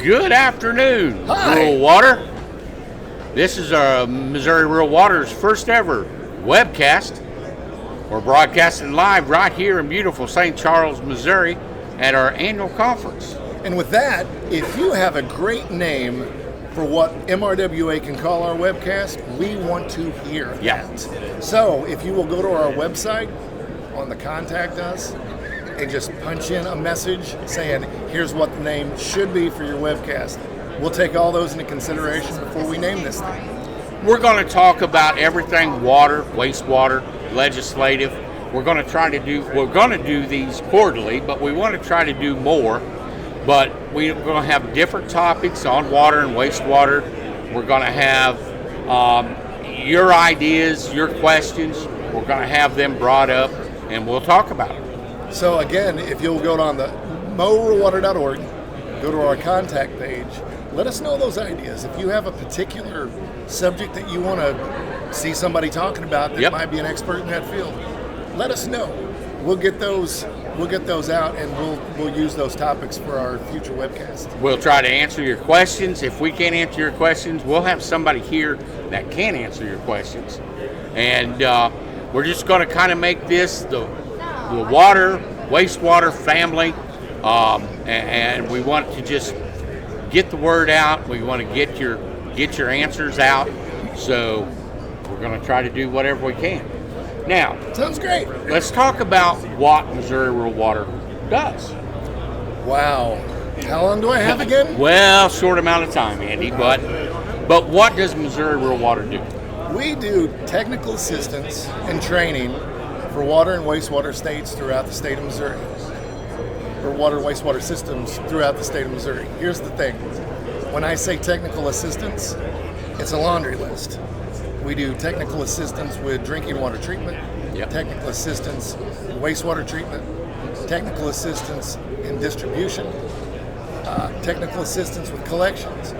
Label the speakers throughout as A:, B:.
A: Good afternoon,
B: Hi.
A: Rural Water. This is our Missouri Rural Water's first ever webcast. We're broadcasting live right here in beautiful St. Charles, Missouri at our annual conference.
B: And with that, if you have a great name for what MRWA can call our webcast, we want to hear that. So if you will go to our website on the Contact Us and just punch in a message saying, here's what the name should be for your webcast. We'll take all those into consideration before we name this thing.
A: We're going to talk about everything water, wastewater, legislative. We're going to do these quarterly, but we want to try to do more. But we're going to have different topics on water and wastewater. We're going to have your ideas, your questions. We're going to have them brought up, and we'll talk about it.
B: So again, if you'll go on the MRWA.org, go to our contact page, let us know those ideas. If you have a particular subject that you want to see somebody talking about that might be an expert in that field, let us know. We'll get those out, and we'll use those topics for our future webcast.
A: We'll try to answer your questions. If we can't answer your questions, we'll have somebody here that can answer your questions. And we're just going to kind of make this the water, wastewater family, and we want to just get the word out. We want to get your answers out. So we're going to try to do whatever we can. Now,
B: sounds great. Let's
A: talk about what Missouri Rural Water does.
B: Wow. How long do I have again?
A: Well, short amount of time, Andy, but what does Missouri Rural Water do?
B: We do technical assistance and training for water and wastewater states throughout the state of Missouri, or water and wastewater systems throughout the state of Missouri. Here's the thing. When I say technical assistance, it's a laundry list. We do technical assistance with drinking water treatment, technical assistance in wastewater treatment, technical assistance in distribution, technical assistance with collections,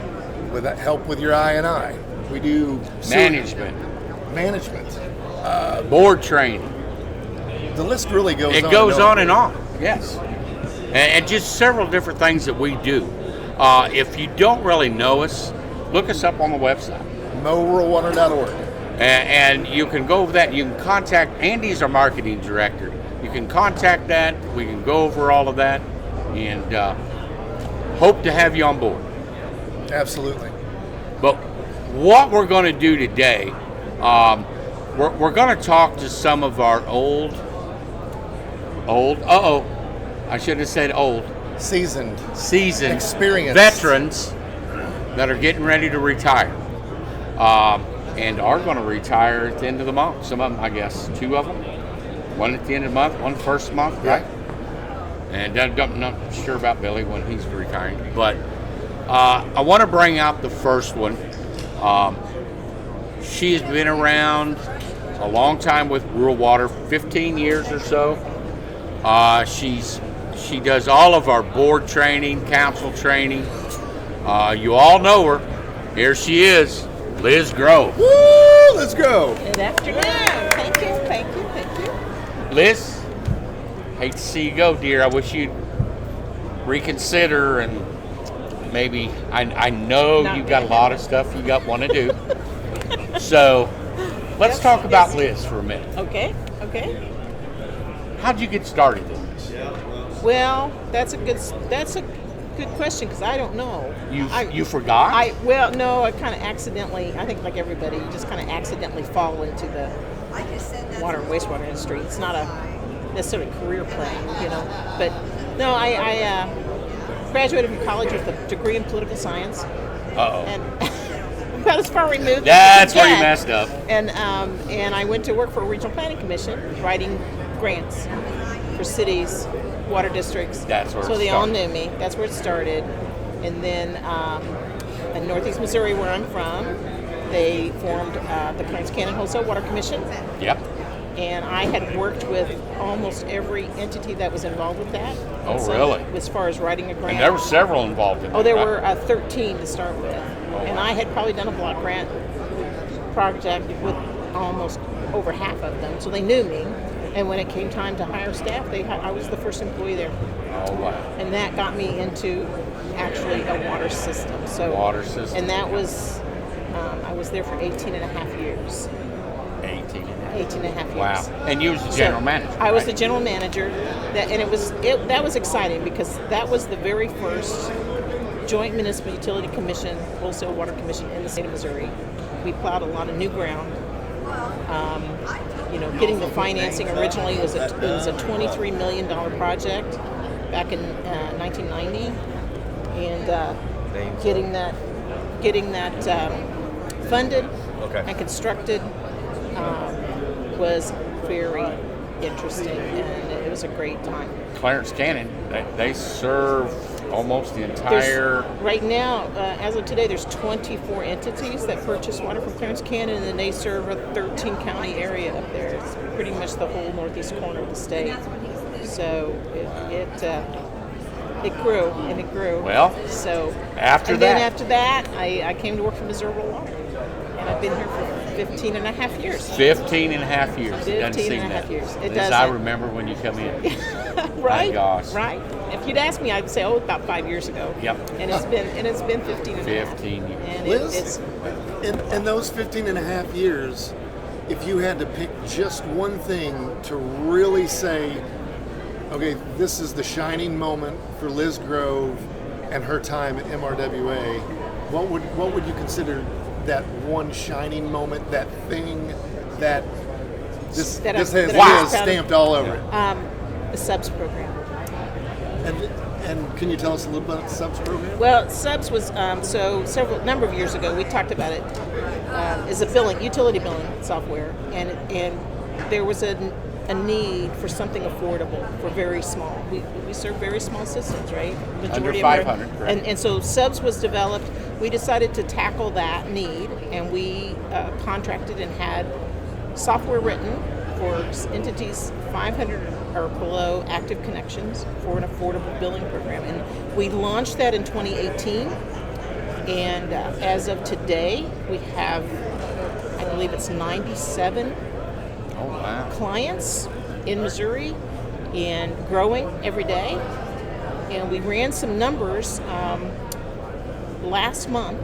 B: with help with your I&I. We do
A: management, board training.
B: The list really goes on.
A: It goes on and on, yes. And just several different things that we do. If you don't really know us, look us up on the website.
B: MRWA.org.
A: And you can go over that. You can contact Andy's our marketing director. You can contact that. We can go over all of that, and hope to have you on board.
B: Absolutely.
A: But what we're going to do today, we're going to talk to some of our I should have said
B: seasoned
A: experienced veterans that are getting ready to retire. And are going to retire at the end of the month. Some of them, I guess, 2 of them. One at the end of the month, one first month, right? And I'm not sure about Billy when he's retiring. But I want to bring out the first one. She's been around a long time with Rural Water, 15 years or so. She does all of our board training, council training. You all know her. Here she is. Liz Grove.
B: Woo! Let's go.
C: Good afternoon. Thank you.
A: Liz, hate to see you go, dear. I wish you'd reconsider, and maybe I know you've got a lot of stuff you want to do. So let's talk about Liz for a minute.
C: Okay.
A: How'd you get started in this?
C: Well, that's a good question, because I don't know.
A: You forgot?
C: No, I kind of accidentally, I think like everybody, you just kind of accidentally fall into the water and wastewater industry. It's not a necessarily career plan, But no, I graduated from college with a degree in political science. And about as far removed.
A: That's where you messed up.
C: And I went to work for a regional planning commission, writing grants for cities, water districts.
A: That's where
C: so they all knew me. That's where it started. And then in Northeast Missouri, where I'm from, they formed the Clarence Canyon Wholesale Water Commission.
A: Yep.
C: And I had worked with almost every entity that was involved with that.
A: Oh, really?
C: As far as writing a grant.
A: And there were several involved in that.
C: Oh, there were 13 to start with. And I had probably done a block grant project with almost over half of them. So they knew me. And when it came time to hire staff, I was the first employee there.
A: Oh, wow.
C: And that got me into actually a water system. So
A: Water system.
C: And that was, I was there for 18 and a half years.
A: 18 and a half.
C: 18 and a half years.
A: Wow. And you was the general manager,
C: I was
A: right?
C: the general manager. That was exciting because that was the very first Joint Municipal Utility Commission, Wholesale Water Commission in the state of Missouri. We plowed a lot of new ground. Getting the financing originally was a $23 million project back in 1990, and getting that funded and constructed was very interesting, and it was a great time.
A: Clarence Cannon, they serve almost the entire...
C: Right now, as of today, there's 24 entities that purchase water from Clarence Cannon, and then they serve a 13-county area up there. It's pretty much the whole northeast corner of the state. So it grew, and it grew.
A: Well,
C: so
A: after
C: that, I came to work for MRWA Water, and I've been here for 15 and a half years.
A: 15 and a half years.
C: 15 and a half years. It does.
A: I remember when you come in.
C: Right.
A: My gosh.
C: Right. If you'd asked me, I'd say, about 5 years ago.
A: Yep.
C: And it's been 15 and a half.
A: 15 years.
C: And
B: Liz, in those 15 and a half years, if you had to pick just one thing to really say, okay, this is the shining moment for Liz Grove and her time at MRWA, what would you consider that one shining moment, that thing that this has stamped all over it?
C: The subs program.
B: And can you tell us a little about the subs program?
C: Well, subs was number of years ago we talked about it as a utility billing software, and there was a need for something affordable for very small. We serve very small systems, right?
A: Majority under 500, correct.
C: And so subs was developed. We decided to tackle that need, and we contracted and had software written for entities 500 or below active connections for an affordable billing program. And we launched that in 2018. And as of today, we have, I believe it's 97 clients in Missouri, and growing every day. And we ran some numbers last month.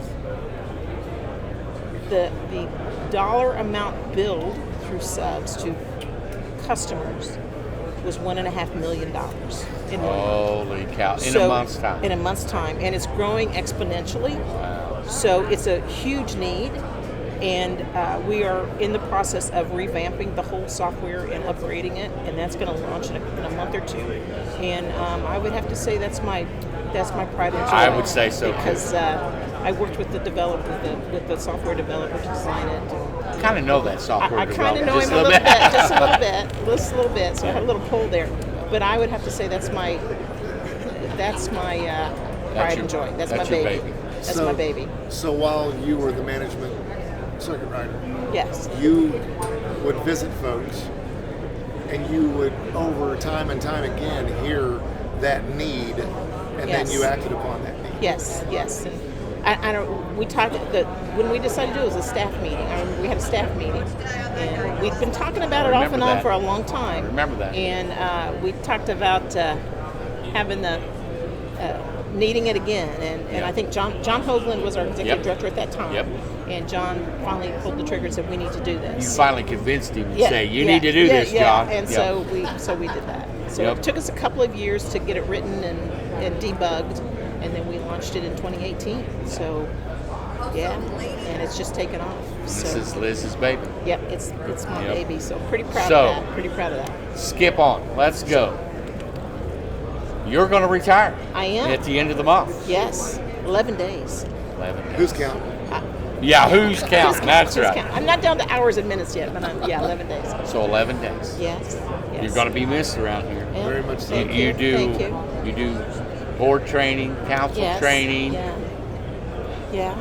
C: The dollar amount billed through subs to customers was $1.5 million.
A: Holy cow! In a month's time.
C: In a month's time, and it's growing exponentially.
A: Wow.
C: So it's a huge need, and we are in the process of revamping the whole software and upgrading it, and that's going to launch in a month or two. And I would have to say that's my pride and joy.
A: I would say so
C: because I worked with the developer, with the software developer to design it.
A: I kind of know that software
C: I
A: developer.
C: kind of know him a little bit, just a little bit. So I had a little pull there, but I would have to say that's my pride and joy. That's my baby. That's my baby.
B: So while you were the management circuit rider,
C: yes,
B: you would visit folks, and you would, over time and time again, hear that need, and then you acted upon that need.
C: Yes. And I don't. We talked when we decided to do it was a staff meeting. I remember we had a staff meeting, and we'd been talking about it off and on for a long time.
A: I remember that.
C: And we talked about having the needing it again, and I think John Hoagland was our executive director at that time.
A: Yep.
C: And John finally pulled the trigger and said, "We need to do this."
A: You finally convinced him to say, "You need to do this, John."
C: And so we did that. So it took us a couple of years to get it written and debugged, and then we launched it in 2018. So and it's just taken off.
A: This is Liz's baby.
C: Yep, it's my baby. So pretty proud of that. Pretty proud of that.
A: Skip on. Let's go. You're going to retire.
C: I am.
A: At the end of the month.
C: Yes, 11 days.
A: 11 days.
B: Who's counting?
A: Who's counting? That's right.
C: I'm not down to hours and minutes yet, but 11 days.
A: So 11 days.
C: Yes.
A: You're going to be missed around here.
C: Yeah.
B: Very much so.
C: Thank you.
A: You do board training, council training.
C: Yeah.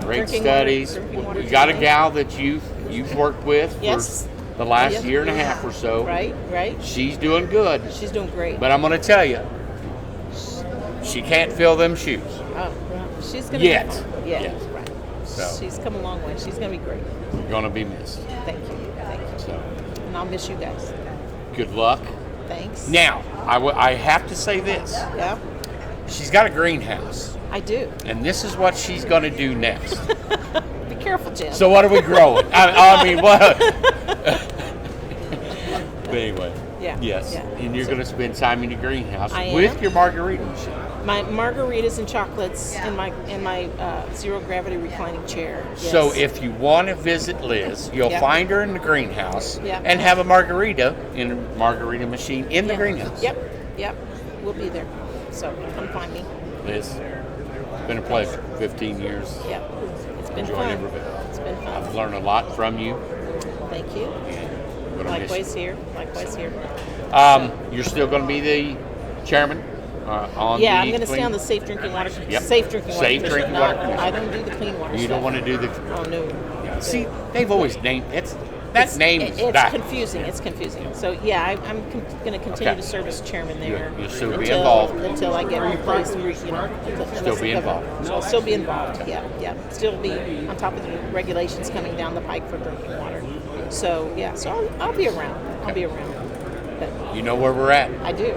A: Great
C: Drinking
A: studies.
C: water
A: You got a
C: training.
A: gal that you've worked with
C: Yes.
A: for the last year and a half or so.
C: Right.
A: She's doing good.
C: She's doing great.
A: But I'm going to tell you, she can't fill them shoes.
C: Oh, well, she's going to
A: Yet.
C: be fine. Yeah,
A: Yet.
C: right.
A: So.
C: She's come a long way. She's going to be great.
A: You're going to be missed.
C: Thank you.
A: So.
C: And I'll miss you guys.
A: Good luck.
C: Thanks.
A: Now, I have to say this.
C: Yeah,
A: She's got a greenhouse,
C: I do.
A: and this is what she's going to do next.
C: Be careful, Jim.
A: So what are we growing? I mean, what? But anyway.
C: Yeah,
A: Yes.
C: yeah.
A: And you're going to spend time in the greenhouse
C: I
A: with
C: am.
A: your margarita machine.
C: My margaritas and chocolates in my zero gravity reclining chair. Yes.
A: So if you want to visit Liz, you'll
C: Yeah.
A: find her in the greenhouse
C: Yeah.
A: and have a margarita in a margarita machine in the
C: Yeah.
A: greenhouse.
C: Yep, we'll be there. So come find me.
A: Liz, it's been a pleasure. 15 years.
C: Yep, it's been
A: Enjoyed
C: fun.
A: every bit.
C: It's been fun.
A: I've learned a lot from you.
C: Thank you.
A: I'm gonna miss
C: Likewise here. Likewise here.
A: you. You're still going to be the chairman on the
C: Yeah, I'm going to stay
A: clean-
C: on the safe drinking water.
A: Yep.
C: Safe drinking water.
A: Safe
C: Commission.
A: drinking
C: No,
A: water commission.
C: I don't do the clean water.
A: You
C: stuff.
A: don't want to do the.
C: Oh no.
A: See, they've always named that name is
C: It's
A: back.
C: confusing. It's confusing. So yeah, I'm going to continue
A: Okay.
C: to serve as chairman there.
A: You'll still be involved.
C: until I get replaced. You know,
A: Still be involved.
C: So I'll still be involved. Yeah. Still be on top of the regulations coming down the pike for drinking water. So yeah, so I'll be around. I'll be around. But
A: You know where we're at.
C: I do.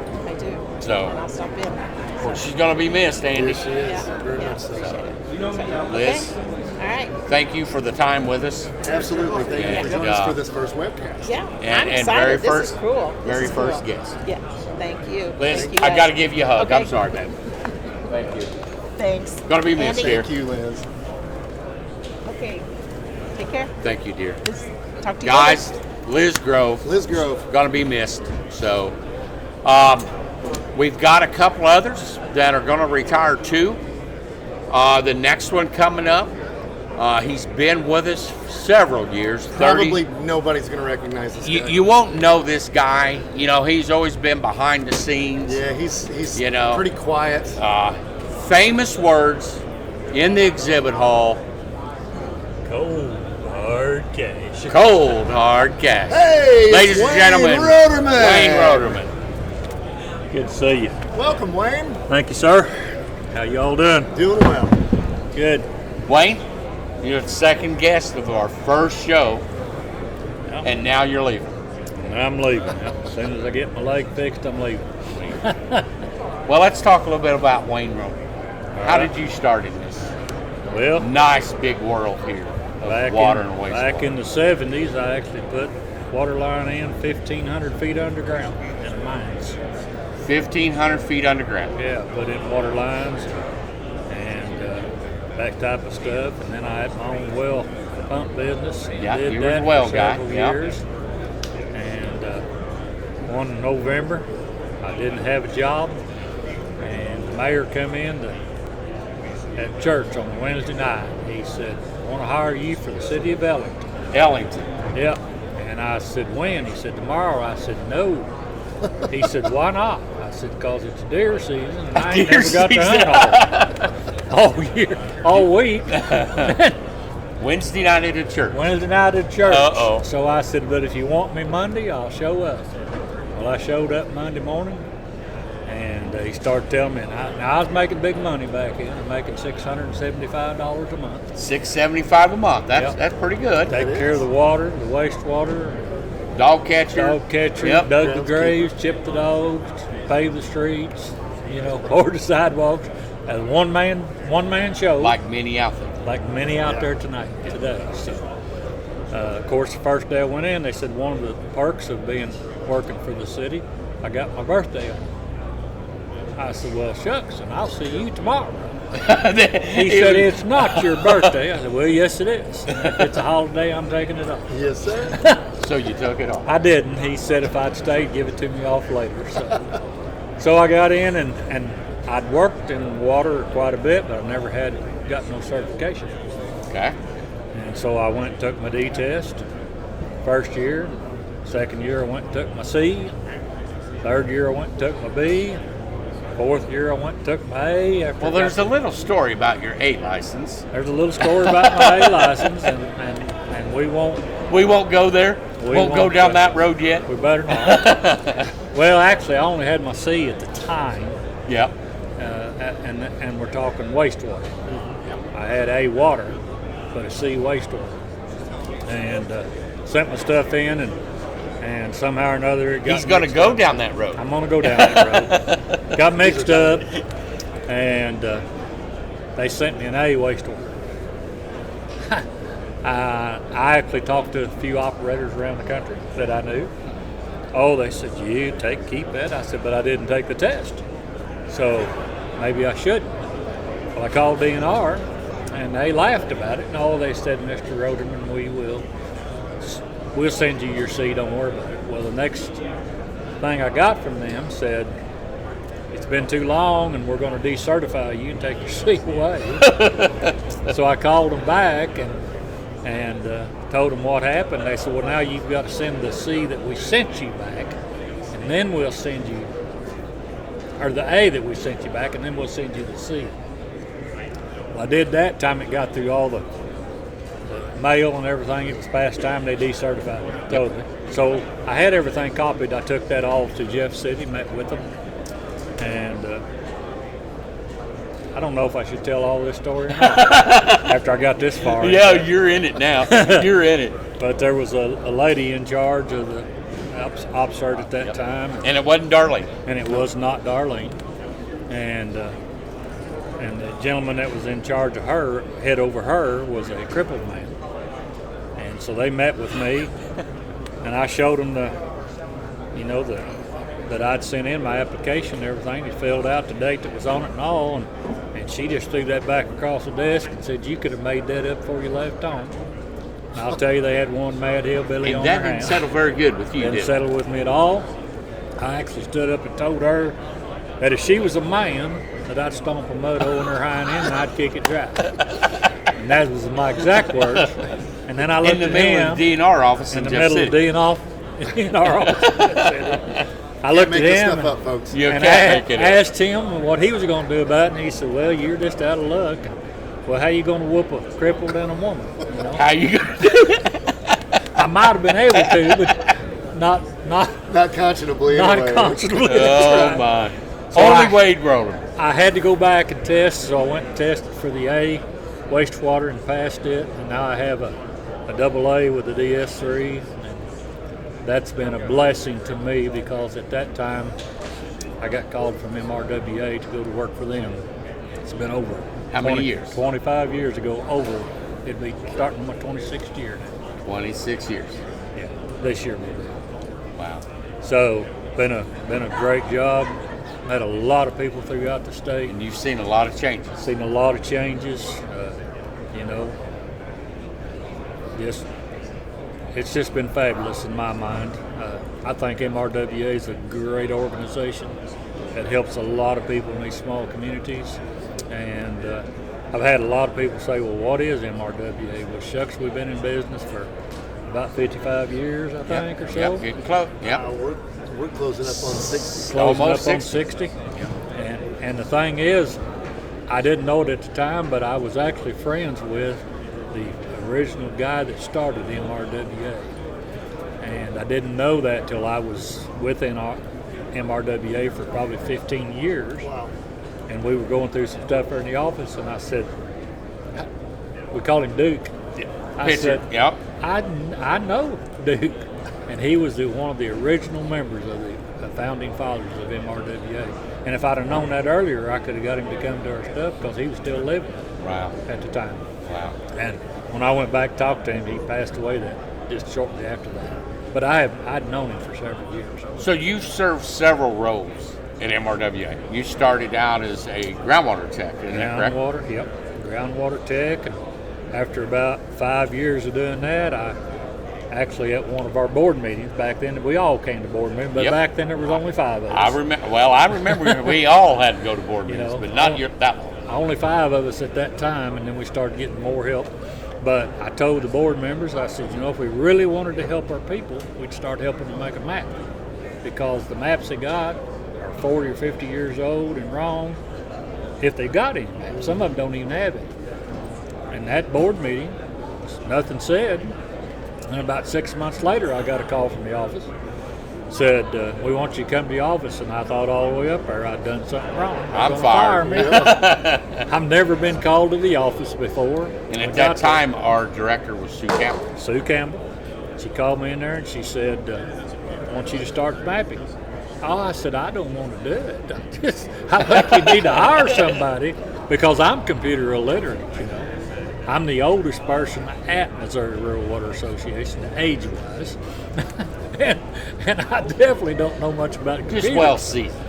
A: So-
C: and I'll stop in.
A: Well, she's going to be missed, Andy.
B: Yes, she is.
C: Yeah.
B: Very
C: Yeah.
B: much so.
C: Appreciate it.
A: Liz,
C: Okay. All right.
A: thank you for the time with us.
B: Absolutely. Thank you
A: And,
B: for joining us for this first webcast.
C: Yeah.
A: And-
C: I'm
A: and
C: excited.
A: very
C: This
A: first-
C: is cool. This
A: very
C: is
A: first
C: cool.
A: guest.
C: Yeah. Thank you.
A: Liz,
C: Thank you,
A: I
C: guys.
A: got to give you a hug.
C: Okay.
A: I'm sorry, man. Thank you.
C: Thanks.
A: Gonna be missed
C: Andy?
A: here.
B: Thank you, Liz.
C: Okay. Take care.
A: Thank you, dear.
C: Talk to you
A: Guys,
C: later.
A: Liz Grove,
B: Liz Grove.
A: gonna be missed. So, we've got a couple others that are gonna retire too. The next one coming up, he's been with us several years. 30.
B: Probably nobody's going to recognize this guy.
A: You won't know this guy. You know, he's always been behind the scenes.
B: Yeah, he's
A: You know.
B: pretty quiet.
A: Famous words in the exhibit hall.
D: Cold hard cash.
A: Cold hard cash.
B: Hey,
A: Ladies
B: it's
A: and gentlemen,
B: Wayne Roderman.
A: Wayne Roderman.
D: Good to see you.
B: Welcome, Wayne.
D: Thank you, sir. How y'all doing?
B: Doing well.
D: Good.
A: Wayne, you're the second guest of our first show,
D: Yeah.
A: and now you're leaving.
D: And I'm leaving. Yep. As soon as I get my leg fixed, I'm leaving.
A: Well, let's talk a little bit about Wayne Roderman. How did you start in this
D: Well,
A: nice big world here of water and wastewater?
D: back in the 70s, I actually put water line in 1,500 feet underground in the mines.
A: 1,500 feet underground.
D: Yeah, put in water lines and that type of stuff. And then I had my own well pump business. And
A: Yeah,
D: did
A: you were
D: that
A: the well
D: for
A: guy,
D: several
A: yeah.
D: years. And one November, I didn't have a job, and the mayor come in at church on Wednesday night. He said, "I want to hire you for the city of Ellington."
A: Ellington.
D: Yep. And I said, "When?" He said, "Tomorrow." I said, "No." He said, "Why not?" I said, "Because it's deer season, and I ain't
A: Deer
D: never got to hunt all year, all week."
A: Wednesday night at a church.
D: Wednesday night at church.
A: Uh-oh.
D: So I said, "But if you want me Monday, I'll show up." Well, I showed up Monday morning, and he started telling me, now I was making big money back then. I'm making $675 a month.
A: $675 a month.
D: Yep.
A: That's pretty good.
D: Take care of the water, the wastewater,
A: Dog catcher.
D: dog catcher,
A: Yep.
D: dug the graves, chipped the dogs, paved the streets, poured the sidewalks. As one man show.
A: Like many out there.
D: Like many out there today. So, of course, the first day I went in, they said one of the perks of working for the city, I got my birthday on. I said, "Well, shucks, and I'll see you tomorrow." He said, "It's not your birthday." I said, "Well, yes, it is. If it's a holiday, I'm taking it off."
B: Yes, sir.
A: So you took it off.
D: I didn't. He said if I'd stayed, give it to me off later. So I got in, and I'd worked in water quite a bit, but I never had got no certification.
A: Okay.
D: And so I went and took my D test. First year, second year I went and took my C. Third year I went and took my B. Fourth year I went and took my A.
A: Well, there's a little story about your A license.
D: There's a little story about my A license, and we won't
A: go there.
D: We
A: Won't go
D: won't
A: down
D: go.
A: that road yet.
D: we better not. Well, actually, I only had my C at the time,
A: Yep.
D: and we're talking wastewater. I had A water, but a C wastewater, and sent my stuff in, and somehow or another it got
A: He's going to
D: mixed
A: go
D: up.
A: down that road.
D: I'm going to go down that road. Got mixed up, and they sent me an A waste order. I actually talked to a few operators around the country that I knew. Oh, they said, you keep that. I said, but I didn't take the test, so maybe I shouldn't. Well, I called DNR, and they laughed about it. No, they said, Mr. Roderman, we'll send you your C, don't worry about it. Well, the next thing I got from them said, it's been too long and we're going to decertify you and take your C away. So I called them back and told them what happened. They said, well, now you've got to send the C that we sent you back, and then we'll send you, or the A that we sent you back, and then we'll send you the C. Well, I did that time it got through all the mail and everything. It was past time they decertified it totally. So I had everything copied. I took that all to Jeff City, met with them, and I don't know if I should tell all this story or not after I got this far.
A: Yeah, you're in it now. You're in it.
D: But there was a lady in charge of the ops at that time.
A: And it wasn't Darlene.
D: And it was not Darlene. And the gentleman that was in charge of her, head over her, was a crippled man. And so they met with me, and I showed them that I'd sent in my application and everything. He filled out the date that was on it and all, and she just threw that back across the desk and said, you could have made that up before you left home. And I'll tell you, they had one mad hillbilly
A: And
D: on
A: that
D: their
A: didn't
D: hands.
A: settle very good with you,
D: Didn't
A: did it?
D: settle with me at all. I actually stood up and told her that if she was a man, that I'd stomp a mud hole in her hind end and I'd kick it dry. And that was my exact words. And then I looked
A: In the
D: at
A: middle
D: him
A: of the DNR office
D: in the
A: Jeff
D: middle
A: City.
D: of DNR office. I looked
B: Make
D: at
B: this
D: him
B: stuff up, folks.
A: You
D: and
A: can't make it up.
D: asked him what he was going to do about it, and he said, well, you're just out of luck. Well, how you going to whoop a crippled and a woman? You know?
A: How you going to do it?
D: I might have been able to, but not
B: Not conscionably anyway.
D: consciously.
A: Oh, my.
D: So
A: Only
D: I-
A: Wade Roller.
D: I had to go back and test, so I went and tested for the A wastewater and passed it, and now I have a double A with the DS3. And that's been a blessing to me because at that time I got called from MRWA to go to work for them. It's been over.
A: How many years?
D: 25 years ago, over. It'd be starting my 26th year now.
A: 26 years.
D: Yeah, this year will be.
A: Wow.
D: So, been a great job. Met a lot of people throughout the state.
A: And you've seen a lot of changes.
D: Seen a lot of changes. It's just been fabulous in my mind. I think MRWA is a great organization that helps a lot of people in these small communities. And I've had a lot of people say, well, what is MRWA? Well, shucks, we've been in business for about 55 years, I think, or so.
A: Yep, getting close. Yep.
B: We're closing up on 60.
D: Closing
A: Almost
D: up on
A: 60.
D: 60. And the thing is, I didn't know it at the time, but I was actually friends with the original guy that started MRWA. And I didn't know that till I was within MRWA for probably 15 years.
B: Wow.
D: And we were going through some stuff there in the office, and I said, we called him Duke. I
A: Picture.
D: said,
A: Yep.
D: I know Duke. And he was one of the original members of the founding fathers of MRWA. And if I'd have known that earlier, I could have got him to come to our stuff because he was still living
A: Wow.
D: at the time.
A: Wow.
D: And when I went back to talk to him, he passed away just shortly after that. But I'd known him for several years.
A: So you served several roles at MRWA. You started out as a groundwater tech, isn't that correct?
D: Groundwater, yep. Groundwater tech. And after about 5 years of doing that, I actually at one of our board meetings back then, we all came to board meetings, but
A: Yep.
D: back then there was only 5 of us.
A: I remember we all had to go to board meetings,
D: know,
A: but not that one.
D: Only 5 of us at that time, and then we started getting more help. But I told the board members, I said, if we really wanted to help our people, we'd start helping them make a map. Because the maps they got are 40 or 50 years old and wrong, if they got any maps. Some of them don't even have it. And that board meeting, nothing said. And about 6 months later, I got a call from the office. Said, we want you to come to the office. And I thought all the way up there I'd done something wrong.
A: I'm
D: Gonna
A: fired.
D: Fire me. I've never been called to the office before.
A: And
D: I
A: at
D: got
A: that
D: there.
A: time, our director was Sue Campbell.
D: Sue Campbell. She called me in there and she said, want you to start mapping. Oh, I said, I don't want to do it. I think you need to hire somebody because I'm computer illiterate, you know. I'm the oldest person at Missouri Rural Water Association, age-wise. and I definitely don't know much about computers.
A: Just well seasoned.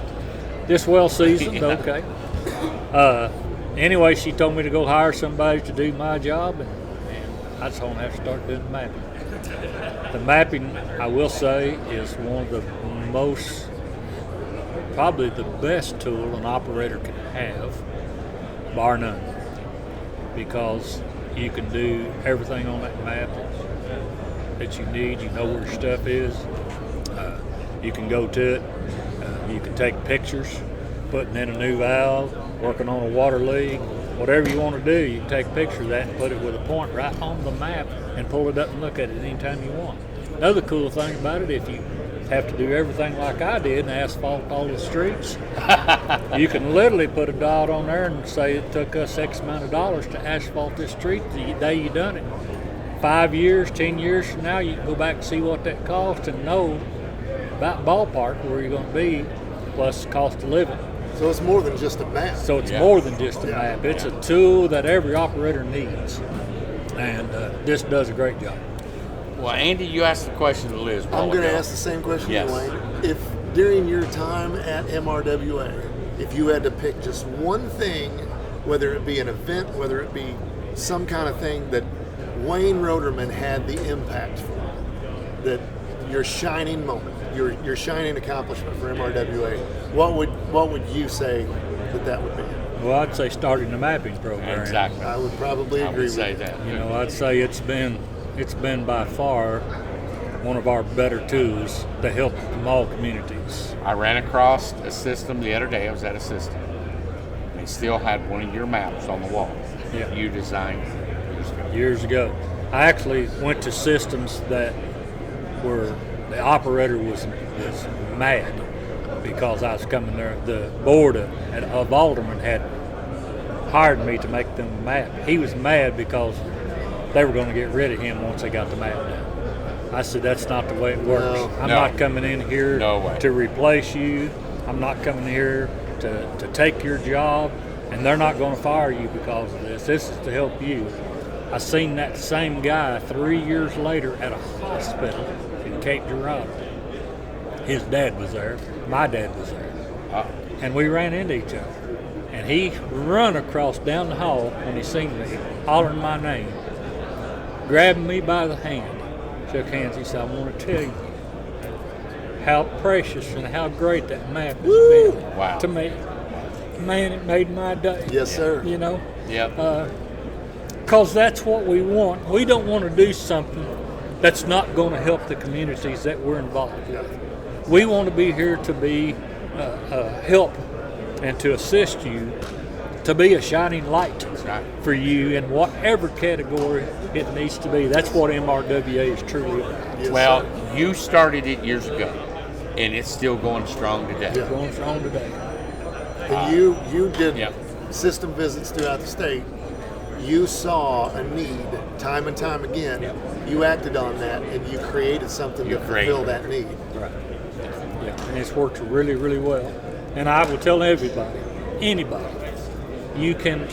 D: Just well seasoned,
A: Yeah.
D: okay. Anyway, she told me to go hire somebody to do my job, and I just don't have to start doing the mapping. The mapping, I will say, is one of the most, probably the best tool an operator can have, bar none, because you can do everything on that map that you need. You know where your stuff is. You can go to it. You can take pictures, putting in a new valve, working on a water leak, whatever you want to do. You can take a picture of that and put it with a point right on the map and pull it up and look at it anytime you want. Another cool thing about it, if you have to do everything like I did and asphalt all the streets, you can literally put a dot on there and say it took us X amount of dollars to asphalt this street the day you done it. 5 years, 10 years from now, you can go back and see what that cost and know about ballpark where you're going to be, plus the cost of living.
B: So it's more than just a map.
D: So it's
A: Yeah.
D: more than just a
B: Yeah.
D: map. It's a tool that every operator needs, and this does a great job.
A: Well, Andy, you asked the question to Liz.
B: I'm going to ask the same question,
A: Yes.
B: Wayne. If during your time at MRWA, if you had to pick just one thing, whether it be an event, whether it be some kind of thing that Wayne Roderman had the impact for, that your shining moment, your shining accomplishment for MRWA, what would you say that would be?
D: Well, I'd say starting the mapping program.
A: Exactly.
B: I would probably
A: I
B: agree
A: would
B: with
A: say
B: you.
A: that.
D: You know, I'd say it's been by far one of our better tools to help small communities.
A: I ran across a system the other day. I was at a system. They still had one of your maps on the wall.
D: Yeah.
A: You designed years ago.
D: Years ago, I actually went to systems that were the operator was mad because I was coming there. The board of aldermen had hired me to make them a map. He was mad because they were going to get rid of him once they got the map done. I said, that's not the way it works.
B: No.
D: I'm
A: No.
D: not coming in here
A: No way.
D: to replace you. I'm not coming here to take your job, and they're not going to fire you because of this. This is to help you. I seen that same guy 3 years later at a hospital in Cape Girardeau. His dad was there. My dad was there. And we ran into each other. And he run across down the hall when he seen me, hollering my name, grabbing me by the hand, shook hands. He said, I want to tell you how precious and how great that map has been
A: Wow.
D: to me. Man, it made my day.
B: Yes, sir.
D: You know?
A: Yep.
D: Because that's what we want. We don't want to do something that's not going to help the communities that we're involved with. We want to be here to be help and to assist you, to be a shining light
A: right.
D: for you in whatever category it needs to be. That's what MRWA is truly about.
B: Yes,
A: Well,
B: sir.
A: you started it years ago, and it's still going strong today.
B: Yeah.
D: Going strong today.
B: And you did
A: Yeah.
B: system visits throughout the state. You saw a need time and time again.
D: Yeah.
B: You acted on that, and you created something
A: You
B: to fulfill
A: created
B: that need.
D: Right. Yeah, and it's worked really, really well. And I will tell everybody, anybody, you can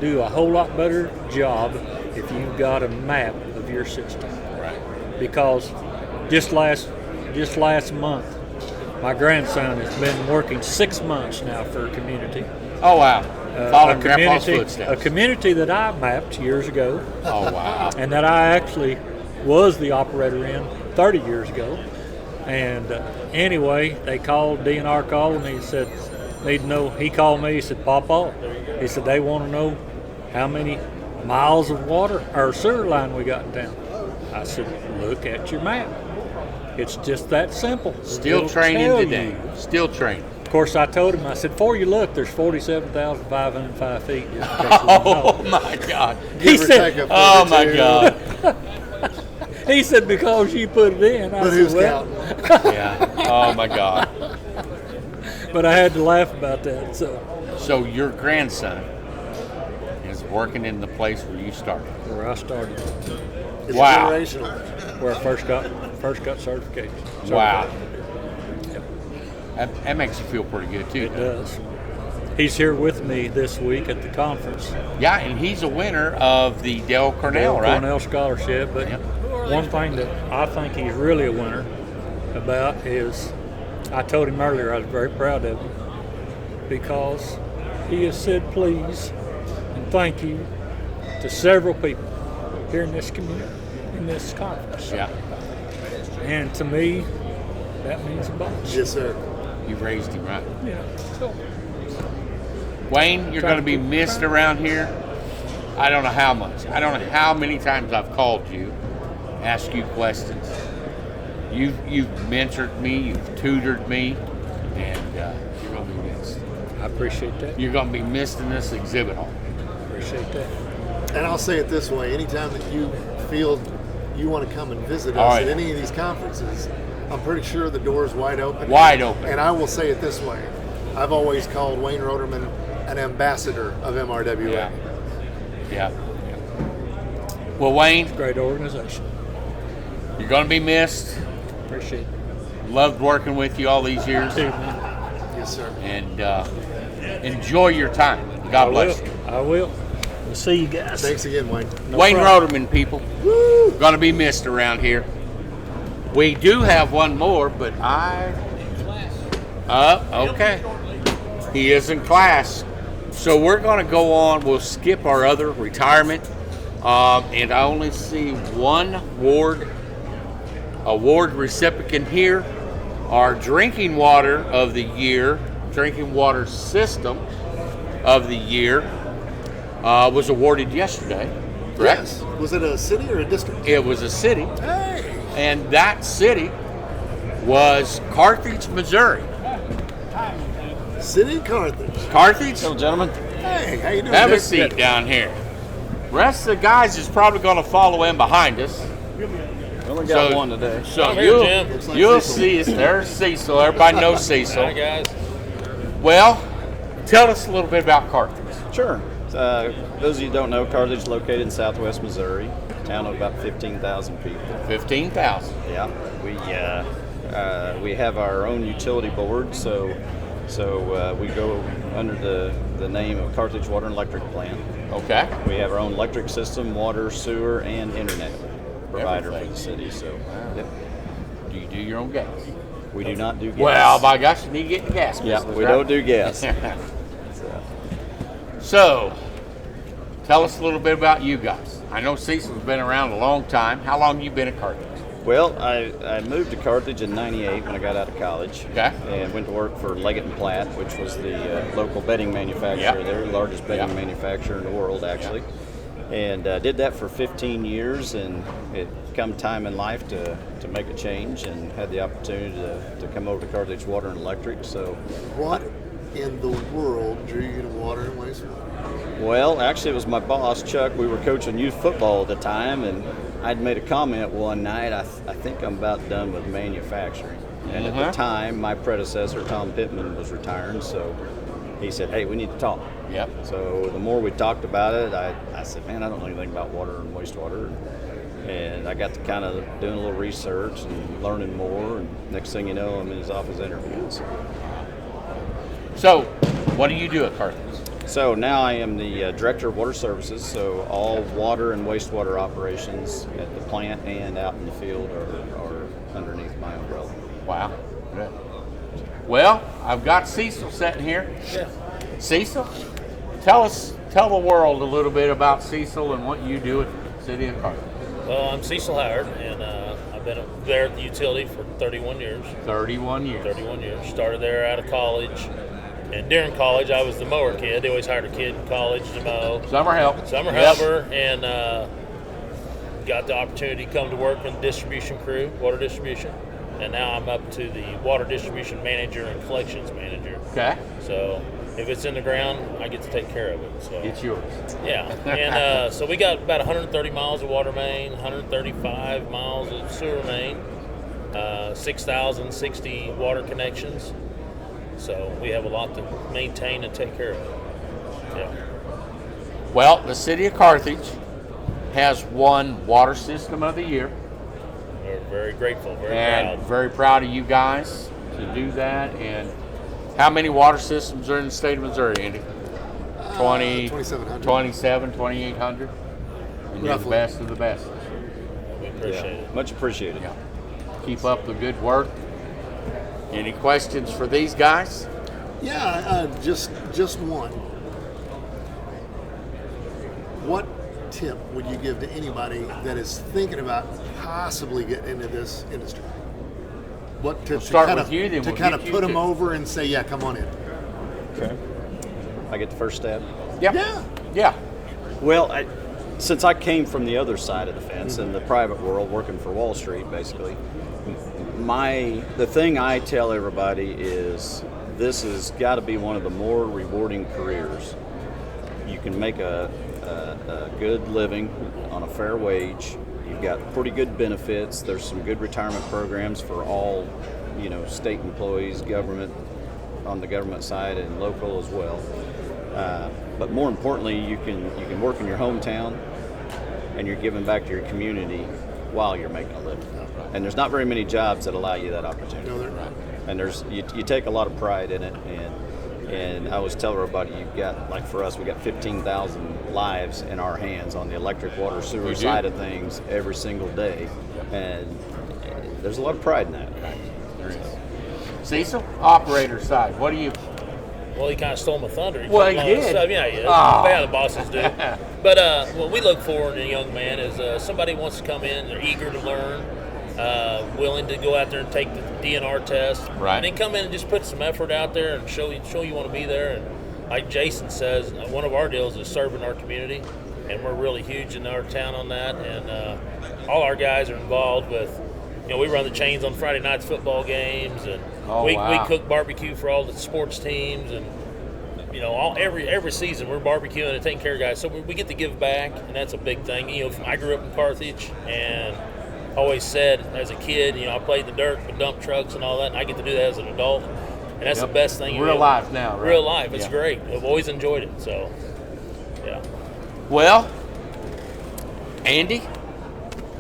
D: do a whole lot better job if you've got a map of your system.
A: Right.
D: Because just last month, my grandson has been working 6 months now for a community.
A: Oh, wow. Following Grandpa's
D: a
A: footsteps.
D: community that I mapped years ago,
A: Oh, wow.
D: and that I actually was the operator in 30 years ago. And anyway, they called, DNR called, and he said, need to know, he called me, he said, Papa, he said, they want to know how many miles of water or sewer line we got in town. I said, look at your map. It's just that simple.
A: Still
D: It'll
A: training
D: tell
A: today.
D: you.
A: Still training.
D: Of course, I told him, I said, before you look, there's 47,505 feet. Just in case you didn't know.
A: Oh, my God.
D: He
B: Give or
D: said,
B: take a foot
A: Oh,
B: or
A: my
B: two.
A: God.
D: he said, because you put it in. I
B: But
D: said,
B: who's
D: well,
B: counting?
A: Yeah. Oh, my God.
D: but I had to laugh about that.
A: So your grandson is working in the place where you started.
D: Where I started,
B: It's
A: Wow.
B: generational.
D: where I first got certification.
A: Wow. That makes you feel pretty good too.
D: It does. He's here with me this week at the conference.
A: Yeah, and he's a winner of the Dale Cornell, right?
D: Cornell scholarship. But one thing that I think he's really a winner about is, I told him earlier I was very proud of him because he has said please and thank you to several people here in this community, in this conference.
A: Yeah.
D: And to me, that means a bunch.
B: Yes, sir.
A: You raised him right.
D: Yeah. So,
A: Wayne, you're going to be missed around here. I don't know how much. I don't know how many times I've called you, asked you questions. You've mentored me, you've tutored me, and you're going to be missed.
D: I appreciate that.
A: You're going to be missed in this exhibit hall.
D: Appreciate that.
B: And I'll say it this way: anytime that you feel you want to come and visit
A: All
B: us
A: right.
B: at any of these conferences, I'm pretty sure the door is wide open.
A: Wide open.
B: And I will say it this way: I've always called Wayne Roderman an ambassador of MRWA.
A: Yeah. Well, Wayne,
D: Great organization.
A: you're going to be missed.
D: Appreciate it.
A: Loved working with you all these years.
D: Too, man.
B: Yes, sir.
A: And enjoy your time. God bless you.
D: I will. We'll see you guys.
B: Thanks again, Wayne.
D: No
A: Wayne
D: problem.
A: Roderman, people. Going to be missed around here. We do have one more, but okay. He is in class. So we're going to go on. We'll skip our other retirement. And I only see one award recipient here. Our drinking water of the year, drinking water system of the year, was awarded yesterday. Correct?
B: Yes. Was it a city or a district?
A: It was a city,
B: Hey.
A: and that city was Carthage, Missouri.
B: City of Carthage.
A: Carthage,
E: Hello, gentlemen.
B: Hey, how you doing?
A: have a
B: Dick?
A: seat down here. Rest of the guys is probably going to follow in behind us.
E: We only got
A: So-
E: one today.
A: So
F: I'm here,
A: you'll,
F: Jim.
B: Looks like
A: you'll
B: Cecil.
A: see us. There's Cecil. Everybody knows Cecil.
F: Hi, guys.
A: Well, tell us a little bit about Carthage.
E: Sure. Those of you who don't know, Carthage is located in southwest Missouri, a town of about 15,000 people.
A: 15,000.
E: Yeah. We have our own utility board, so we go under the name of Carthage Water and Electric Plant.
A: Okay.
E: We have our own electric system, water, sewer, and internet provider for the city. So, yep.
A: Do you do your own gas?
E: We do not do gas.
A: Well, by gosh, you need to get in the gas
E: yeah,
A: business,
E: we
A: right?
E: don't do gas.
A: So, tell us a little bit about you guys. I know Cecil's been around a long time. How long have you been at Carthage?
E: Well, I moved to Carthage in '98 when I got out of college.
A: Okay.
E: And went to work for Leggett & Platt, which was the local bedding manufacturer
A: Yep.
E: there, the largest bedding
A: Yep.
E: manufacturer in the world, actually. And did that for 15 years, and it come time in life to make a change, and had the opportunity to come over to Carthage Water and Electric. So,
B: What in the world drew you to water and wastewater?
E: well, actually, it was my boss, Chuck. We were coaching youth football at the time, and I'd made a comment one night, I think I'm about done with manufacturing. And at the time, my predecessor, Tom Pittman, was retiring, so he said, hey, we need to talk.
A: Yep.
E: So the more we talked about it, I said, man, I don't know anything about water and wastewater. And I got to kind of doing a little research and learning more, and next thing you know, I'm in his office interviewing.
A: So, what do you do at Carthage?
E: So now I am the Director of Water Services, so all water and wastewater operations at the plant and out in the field are underneath my umbrella.
A: Wow. Good. Well, I've got Cecil sitting here.
F: Yeah.
A: Cecil, tell the world a little bit about Cecil and what you do at the City of Carthage.
F: Well, I'm Cecil Howard, and I've been there at the utility for 31 years.
A: 31 years.
F: 31 years. Started there out of college. And during college, I was the mower kid. They always hired a kid in college to mow.
A: Summer help.
F: Summer
A: Yep.
F: helper, and got the opportunity to come to work in the distribution crew, water distribution. And now I'm up to the water distribution manager and collections manager.
A: Okay.
F: So if it's in the ground, I get to take care of it. So
A: It's yours.
F: yeah, and so we got about 130 miles of water main, 135 miles of sewer main, 6,060 water connections. So we have a lot to maintain and take care of. Yeah.
A: Well, the City of Carthage has won Water System of the Year.
F: We're very grateful, very
A: And
F: proud.
A: very proud of you guys. to do that. And how many water systems are in the state of Missouri, Andy?
B: 2,700.
A: 2,800. And you're the
B: Roughly.
A: best of the best.
F: We appreciate it.
E: Much appreciated.
A: Yeah. Keep up the good work. Any questions for these guys?
B: Yeah, just one. What tip would you give to anybody that is thinking about possibly getting into this industry? What tip
A: We'll start
B: to kind
A: with
B: of,
A: you, then
B: to
A: we'll
B: kind
A: get
B: of
A: you
B: put them
A: to-
B: over and say, yeah, come on in?
E: Okay. I get the first stab.
B: Yeah.
A: Yeah.
E: Well, since I came from the other side of the fence in the private world, working for Wall Street, basically, the thing I tell everybody is this has got to be one of the more rewarding careers. You can make a good living on a fair wage. You've got pretty good benefits. There's some good retirement programs for all, state employees, government, on the government side and local as well. But more importantly, you can work in your hometown, and you're giving back to your community while you're making a living. And there's not very many jobs that allow you that opportunity.
B: No, they're not.
E: And you take a lot of pride in it. And I always tell everybody, you've got, like for us, we got 15,000 lives in our hands on the electric, water, sewer
A: We do.
E: side of things every single day. And there's a lot of pride in that.
A: There is. Cecil, operator side. What do you?
F: Well, he kind of stole my thunder.
A: Well, he
F: All this
A: did.
F: Stuff. Yeah, yeah.
A: Oh.
F: Yeah, the bosses do. But what we look for in a young man is somebody who wants to come in, they're eager to learn, willing to go out there and take the DNR test.
A: Right.
F: And then come in and just put some effort out there and show you want to be there. And like Jason says, one of our deals is serving our community, and we're really huge in our town on that. And all our guys are involved with. We run the chains on Friday nights football games, and we cook barbecue for all the sports teams, and every season we're barbecuing and taking care of guys. So we get to give back, and that's a big thing. I grew up in Carthage, and always said as a kid, I played the dirt with dump trucks and all that, and I get to do that as an adult, and that's the best thing.
A: Real life now, right?
F: Real life. It's
A: Yeah.
F: great. I've always enjoyed it. So, yeah.
A: Well, Andy,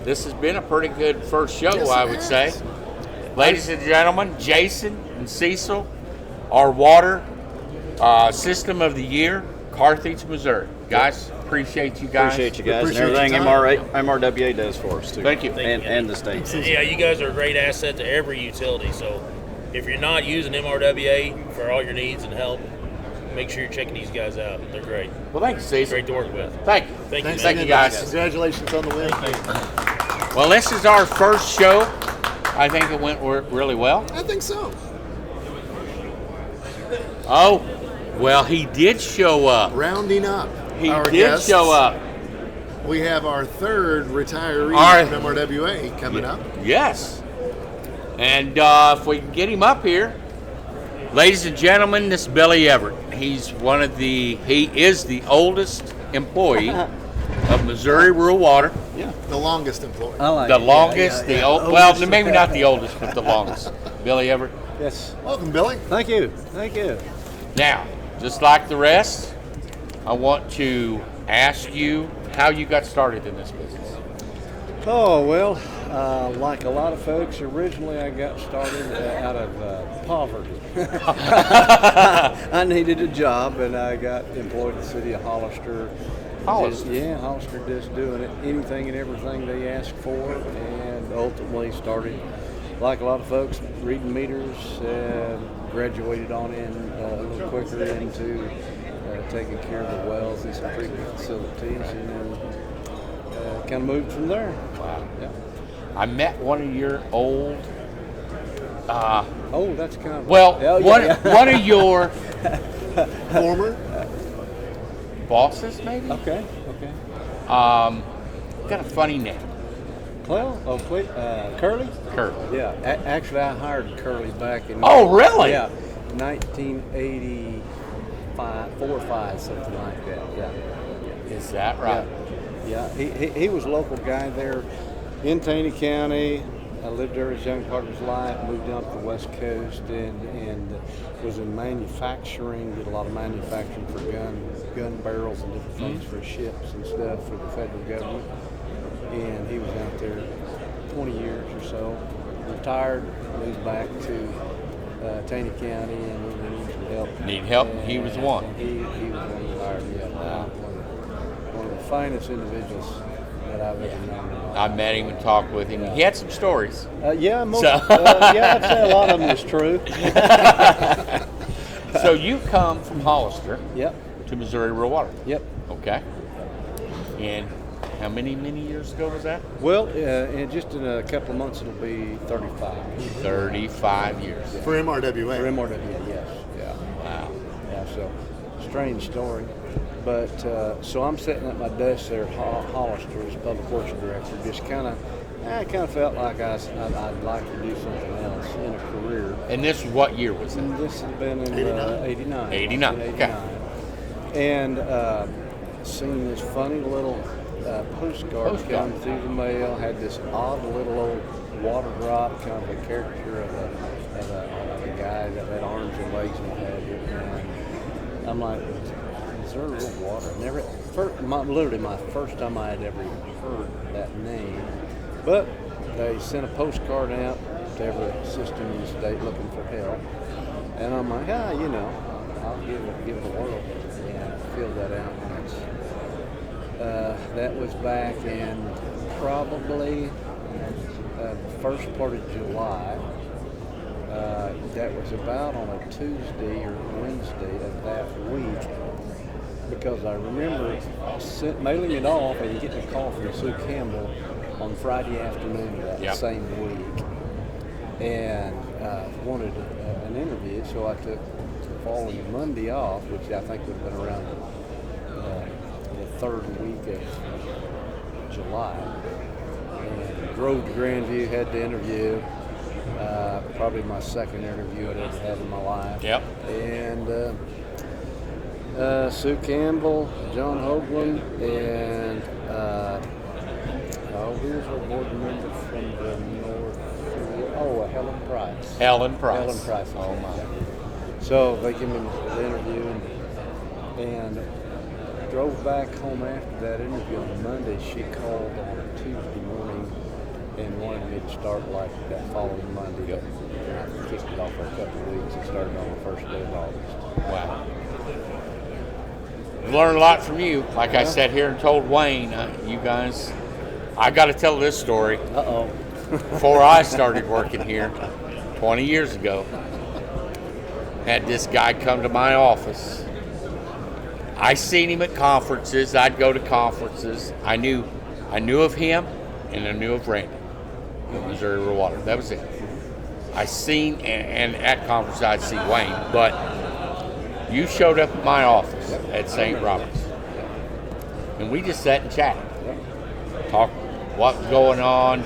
A: this has been a pretty good first show,
B: Yes,
A: I
B: it
A: would
B: has.
A: say. Ladies and gentlemen, Jason and Cecil, our water system of the year, Carthage, Missouri. Guys, appreciate you guys.
E: Appreciate you guys and
B: Appreciate
E: everything
B: your time.
E: MRWA does for us too.
A: Thank you.
E: And the state.
F: Yeah, you guys are a great asset to every utility. So if you're not using MRWA for all your needs and help, make sure you're checking these guys out. They're great.
A: Well, thank you, Cecil.
F: Great to work with.
A: Thank you.
F: Thank you, man.
A: Thank you, guys.
B: Congratulations on the win.
A: Well, this is our first show. I think it went really well.
B: I think so.
A: Oh, well, he did show up.
B: Rounding up.
A: He
B: our
A: did
B: guests,
A: show up.
B: We have our third retiree
A: Our-
B: from MRWA coming up.
A: Yes. And if we can get him up here, ladies and gentlemen, this is Billy Everett. He is the oldest employee of Missouri Rural Water.
B: The longest employee.
A: The longest, well, maybe not the oldest, but the longest. Billy Everett.
G: Yes.
B: Welcome, Billy.
G: Thank you. Thank you.
A: Now, just like the rest, I want to ask you how you got started in this business.
G: Oh, well, like a lot of folks, originally I got started out of poverty. I needed a job, and I got employed in the city of Hollister.
A: Hollister?
G: Hollister, just doing anything and everything they asked for, and ultimately started, like a lot of folks, reading meters, graduated on in a little quicker into taking care of the wells and some treatment facilities, and then kind of moved from there.
A: Wow.
G: Yeah.
A: I met one of your old,
G: Oh, that's kind of
A: well,
G: Oh, yeah,
A: one,
G: yeah.
A: one of your
B: Former.
A: bosses, maybe?
G: Okay.
A: Got a funny name.
G: Well, Curly?
A: Kurt.
G: Yeah. Actually, I hired Curly back in.
A: Oh, really?
G: Yeah, 1985, 4 or 5, something like that. Yeah.
A: Is that right?
G: Yeah. He was a local guy there in Taney County. I lived there his young part of his life, moved down to the West Coast, and was in manufacturing, did a lot of manufacturing for gun barrels and different things for ships and stuff for the federal government. And he was out there 20 years or so, retired, moved back to Taney County, and we needed some help.
A: Need help? He was the one.
G: And he was one that hired me. One of the finest individuals that I've ever known.
A: I met him and talked with him. He had some stories.
G: Yeah,
A: So-
G: yeah, I'd say a lot of them is true.
A: So you come from Hollister
G: Yep,
A: to Missouri Rural Water.
G: yep.
A: Okay. And how many years ago was that?
G: Well, just in a couple of months, it'll be 35.
A: 35 years.
B: For MRWA.
G: For MRWA, yes. Yeah.
A: Wow.
G: Yeah, so strange story. But so I'm sitting at my desk there at Hollister as Public Works Director, just I kind of felt like I'd like to do something else in a career.
A: And this, what year was
G: And
A: that?
G: this had been in 89.
A: 89, okay.
G: And seen this funny little postcard come through the mail, had this odd little old water drop, kind of a caricature of a guy that had arms and legs and what have you. And I'm like, is there a real water? Literally my first time I had ever heard that name. But they sent a postcard out to every system in the state looking for help. And I'm like, I'll give it a whirl and fill that out. And that was back in probably the first part of July. That was about on a Tuesday or Wednesday of that week, because I remember mailing it off and getting a call from Sue Campbell on Friday afternoon of that same week, and wanted an interview, so I took the following Monday off, which I think would have been around the third week of July, and drove to Grandview, had the interview, probably my second interview I'd ever had in my life.
A: Yep.
G: And Sue Campbell, John Hoagland, and here's a board member from the north. Helen Price.
A: Helen Price.
G: Helen Price.
A: Oh my.
G: So they gave me the interview and drove back home after that interview on Monday. She called on a Tuesday morning and wanted me to start like that following Monday.
A: Yep.
G: And I kicked it off for a couple of weeks. It started on the first day of August.
A: Wow. Learned a lot from you. Like I sat here and told Wayne, you guys, I got to tell this story.
G: Uh-oh.
A: Before I started working here 20 years ago, had this guy come to my office. I seen him at conferences. I'd go to conferences. I knew of him, and I knew of Randy at Missouri Rural Water. That was it. I seen, and at conferences I'd see Wayne, but you showed up at my office at St. Robert's, and we just sat and chatted, talked what was going on,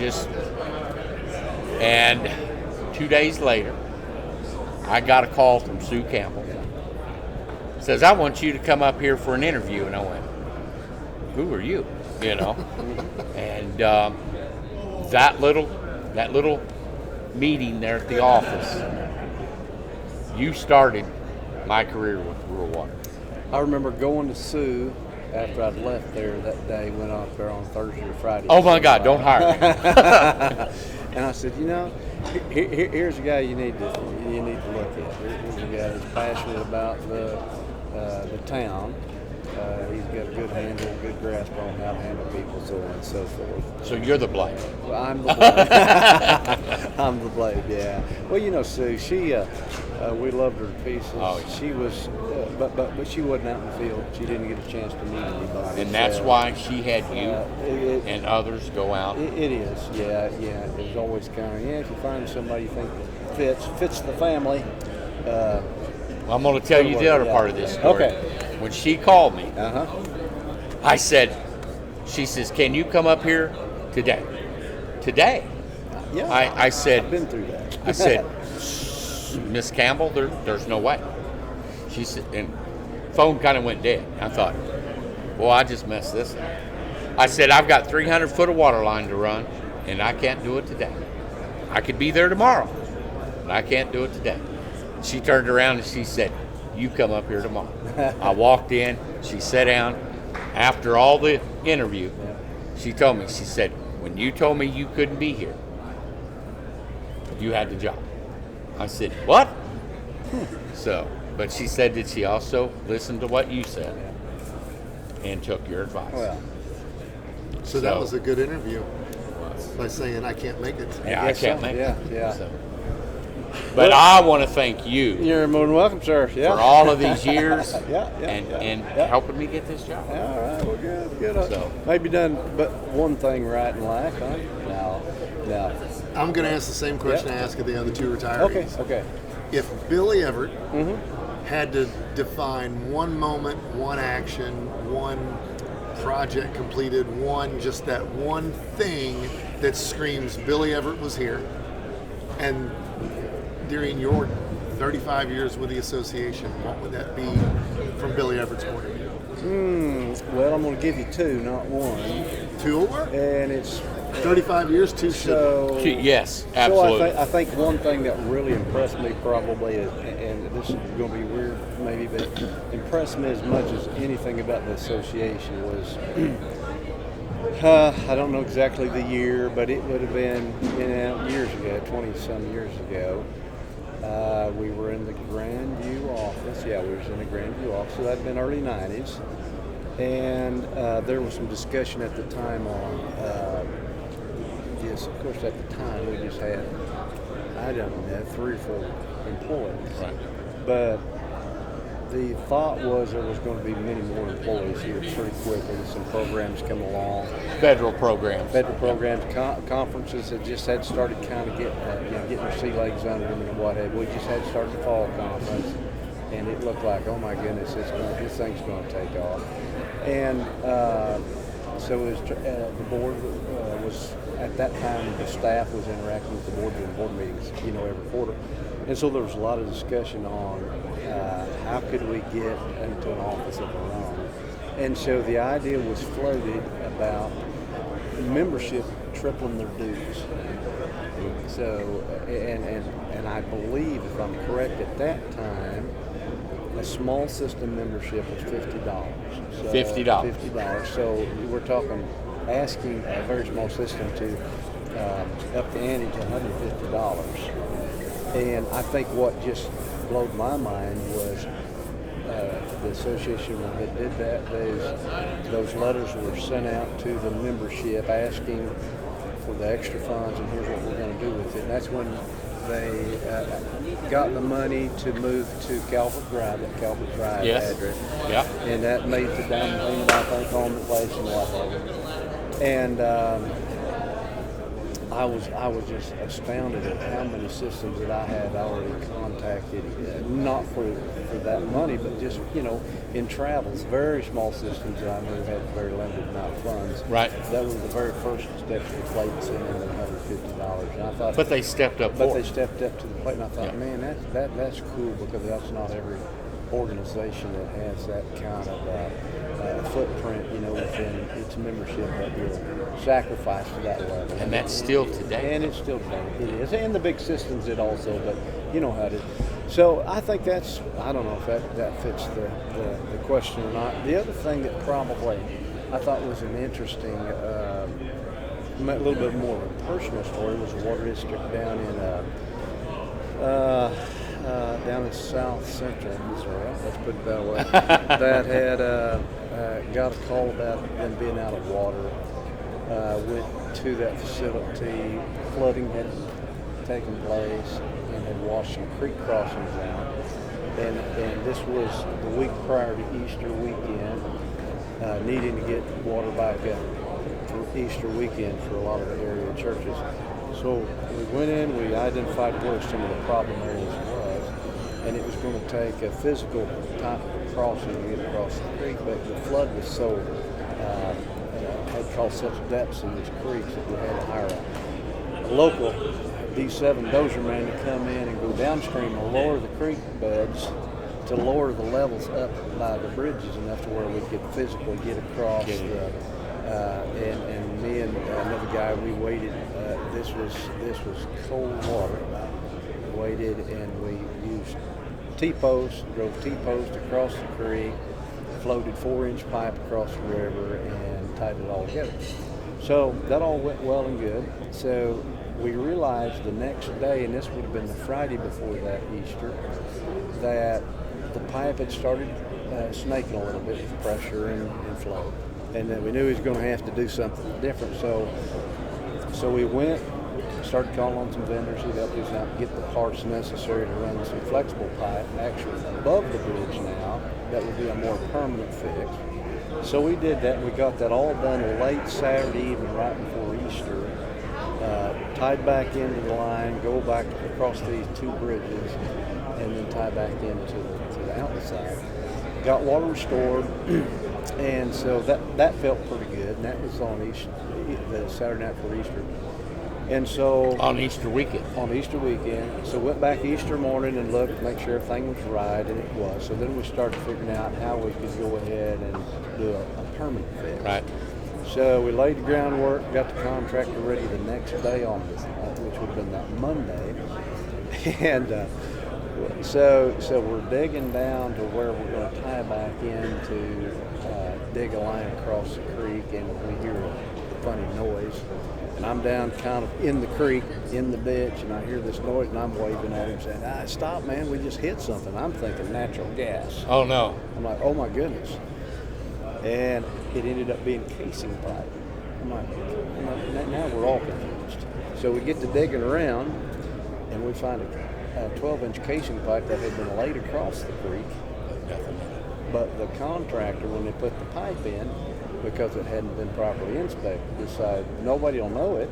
A: and 2 days later, I got a call from Sue Campbell. Says, I want you to come up here for an interview. And I went, who are you? You know? And that little meeting there at the office, you started my career with Rural Water.
G: I remember going to Sue after I'd left there that day, went up there on Thursday or Friday.
A: Oh my God, don't hire me.
G: And I said, here's a guy you need to look at. Here's a guy that's passionate about the town. He's got a good handle, good grasp on how to handle people, so on and so forth.
A: So you're the blade.
G: Well, I'm the blade. I'm the blade, yeah. Well, Sue, she, we loved her to pieces.
A: Oh, yeah.
G: She was, but she wasn't out in the field. She didn't get a chance to meet anybody.
A: And that's why she had you and others go out.
G: It is, yeah. It was always kind of, if you find somebody you think fits the family.
A: Well, I'm going to tell you the other part of this story.
G: Okay.
A: When she called me,
G: Uh-huh.
A: she says, can you come up here today? Today?
G: Yeah.
A: I said,
G: I've been through that.
A: I said, Miss Campbell, there's no way. She said, and phone kind of went dead. I thought, well, I just messed this up. I said, I've got 300 foot of water line to run, and I can't do it today. I could be there tomorrow, but I can't do it today. She turned around and she said, you come up here tomorrow. I walked in, she sat down. After all the interview, she told me, she said, when you told me you couldn't be here, you had the job. I said, what? So, but she said that she also listened to what you said and took your advice.
G: Well,
B: So that was a good interview by saying I can't make it.
A: yeah, I can't make it.
G: Yeah.
A: So. But I want to thank you
G: You're more than welcome, sir. Yeah.
A: for all of these years
G: Yeah.
A: helping me get this job.
G: All right, well, good.
A: So-
G: Maybe done but one thing right in life, huh? No.
B: I'm going to ask the same question I asked of the other two retirees.
G: Okay.
B: If Billy Everett had to define one moment, one action, one project completed, just that one thing that screams Billy Everett was here, and during your 35 years with the association, what would that be from Billy Everett's point of view?
G: Well, I'm going to give you two, not one.
B: Two over?
G: And it's
B: 35 years, two
G: so.
A: Yes,
G: So
A: absolutely.
G: I think one thing that really impressed me probably is, and this is going to be weird maybe, but impressed me as much as anything about the association was, I don't know exactly the year, but it would have been years ago, 20-some years ago. We were in the Grandview office. Yeah, we was in the Grandview office. So that'd been early 90s. And there was some discussion at the time on, yes, of course, at the time we just had, I don't know, 3 or 4 employees.
A: Right.
G: But the thought was there was going to be many more employees here pretty quickly. Some programs come along.
A: Federal programs.
G: Conferences that just had started kind of getting their sea legs under them and what have you. We just had started the fall conference, and it looked like, oh my goodness, this thing's going to take off. And so it was, the board was, at that time, the staff was interacting with the board during board meetings, every quarter. And so there was a lot of discussion on how could we get into an office of our own. And so the idea was floated about membership tripling their dues. So, and I believe, if I'm correct, at that time, a small system membership was $50. So
A: $50.
G: $50. So we're talking asking a very small system to up the ante to $150. And I think what just blowed my mind was the association when they did that, those letters were sent out to the membership asking for the extra funds, and here's what we're going to do with it. And that's when they got the money to move to Calvert Drive, that Calvert Drive address.
A: Yeah.
G: And that made the down payment, I think, on the place and whatever. And I was just astounded at how many systems that I had already contacted, not for that money, but just, in travels, very small systems that I knew had very limited amount of funds.
A: Right.
G: That was the very first step to the plate, sending them $150. And I thought,
A: But they stepped up
G: But
A: for
G: they
A: it.
G: stepped up to the plate, and I thought,
A: Yeah.
G: man, that's cool, because that's not every organization that has that kind of footprint, within its membership that will sacrifice to that level.
A: And that's still today.
G: And it's still today. It is. And the big systems it also, but you know how it is. So I think that's, I don't know if that fits the question or not. The other thing that probably I thought was an interesting, a little bit more of a personal story was a water district down in South Central Missouri, let's put it that way, that had got a call about them being out of water. Went to that facility, flooding had taken place and had washed some creek crossings out. And this was the week prior to Easter weekend, needing to get water back up for Easter weekend for a lot of the area churches. So we went in, we identified where some of the problem areas was, and it was going to take a physical type of crossing to get across the creek, but the flood was so, had caused such depths in these creeks that we had to hire a local D7 dozer man to come in and go downstream and lower the creek beds to lower the levels up by the bridges enough to where we could physically get across. And me and another guy, we waited. This was cold water. We waited and we used T-posts, drove T-posts across the creek, floated 4-inch pipe across the river, and tied it all together. So that all went well and good. So we realized the next day, and this would have been the Friday before that Easter, that the pipe had started snaking a little bit with pressure and flow, and that we knew he was going to have to do something different. So we went, started calling on some vendors who helped us out get the parts necessary to run some flexible pipe, actually above the bridge now. That would be a more permanent fix. So we did that, and we got that all done late Saturday evening, right before Easter. Tied back into the line, go back across these two bridges, and then tie back into the outside. Got water restored, and so that felt pretty good. And that was on the Saturday night for Easter. And so
A: On Easter weekend.
G: On Easter weekend. So went back Easter morning and looked, make sure everything was right, and it was. So then we started figuring out how we could go ahead and do a permanent fix.
A: Right.
G: So we laid the groundwork, got the contractor ready the next day on this, which would have been that Monday. And so we're digging down to where we're going to tie back in to dig a line across the creek, and we hear a funny noise. And I'm down kind of in the creek, in the ditch, and I hear this noise, and I'm waving at him saying, stop, man, we just hit something. I'm thinking natural gas.
A: Oh, no.
G: I'm like, oh my goodness. And it ended up being casing pipe. I'm like, now we're all confused. So we get to digging around, and we find a 12-inch casing pipe that had been laid across the creek. But the contractor, when they put the pipe in, because it hadn't been properly inspected, decided nobody will know it.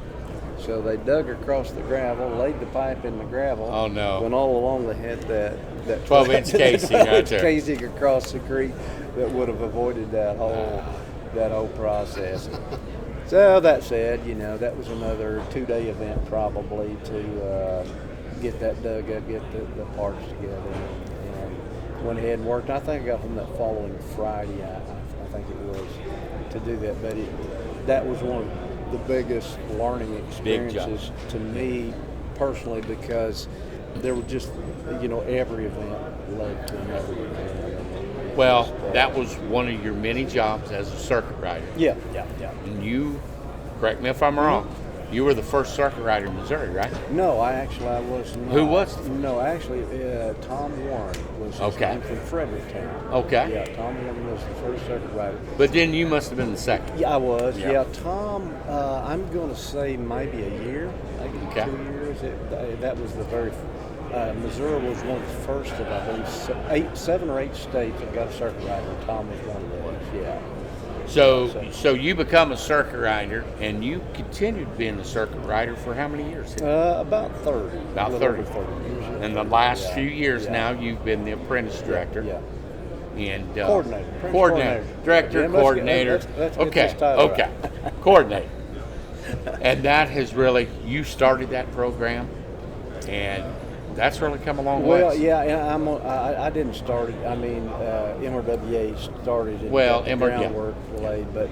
G: So they dug across the gravel, laid the pipe in the gravel.
A: Oh, no.
G: When all along they had that
A: 12-inch casing right there.
G: casing across the creek that would have avoided that whole process. So that said, that was another 2-day event probably to get that dug up, get the parts together, and went ahead and worked. I think I got home that following Friday, I think it was, to do that. But that was one of the biggest learning experiences to me personally, because there were just, every event led to another event.
A: Well, that was one of your many jobs as a circuit rider.
G: Yeah.
A: And you, correct me if I'm wrong, you were the first circuit rider in Missouri, right?
G: No, I was not.
A: Who was?
G: No, actually, Tom Warren was his name, from Fredericktown.
A: Okay.
G: Yeah, Tom Warren was the first circuit rider.
A: But then you must have been the second.
G: Yeah, I was.
A: Yeah.
G: Yeah, Tom, I'm going to say maybe a year, maybe
A: Okay.
G: 2 years. That was the very, Missouri was one of the first of, I believe, 7 or 8 states that got a circuit rider, and Tom was one of those, yeah.
A: So you become a circuit rider, and you continued being a circuit rider for how many years?
G: About 30.
A: About
G: a little
A: 30.
G: over 30 years. Yeah.
A: And the last
G: Yeah.
A: few years
G: Yeah.
A: now, you've been the apprentice director.
G: Yeah.
A: And
G: Coordinator.
A: Director,
G: Yeah,
A: coordinator.
G: let's get this title
A: Okay.
G: right.
A: Coordinator. And that has really, you started that program, and that's really come a long way.
G: Well, yeah, and I didn't start it. I mean, MRWA started it.
A: Well,
G: the groundwork laid, but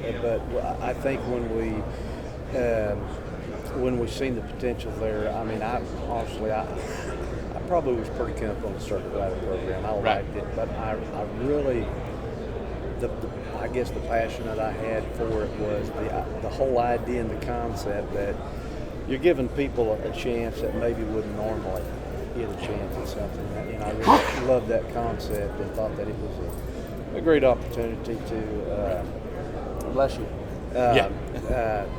G: I think when we seen the potential there, I mean, I probably was pretty comfortable in the circuit rider program. I liked it, but I really, I guess the passion that I had for it was the whole idea and the concept that you're giving people a chance that maybe wouldn't normally get a chance at something. And I really loved that concept and thought that it was a great opportunity to, bless you,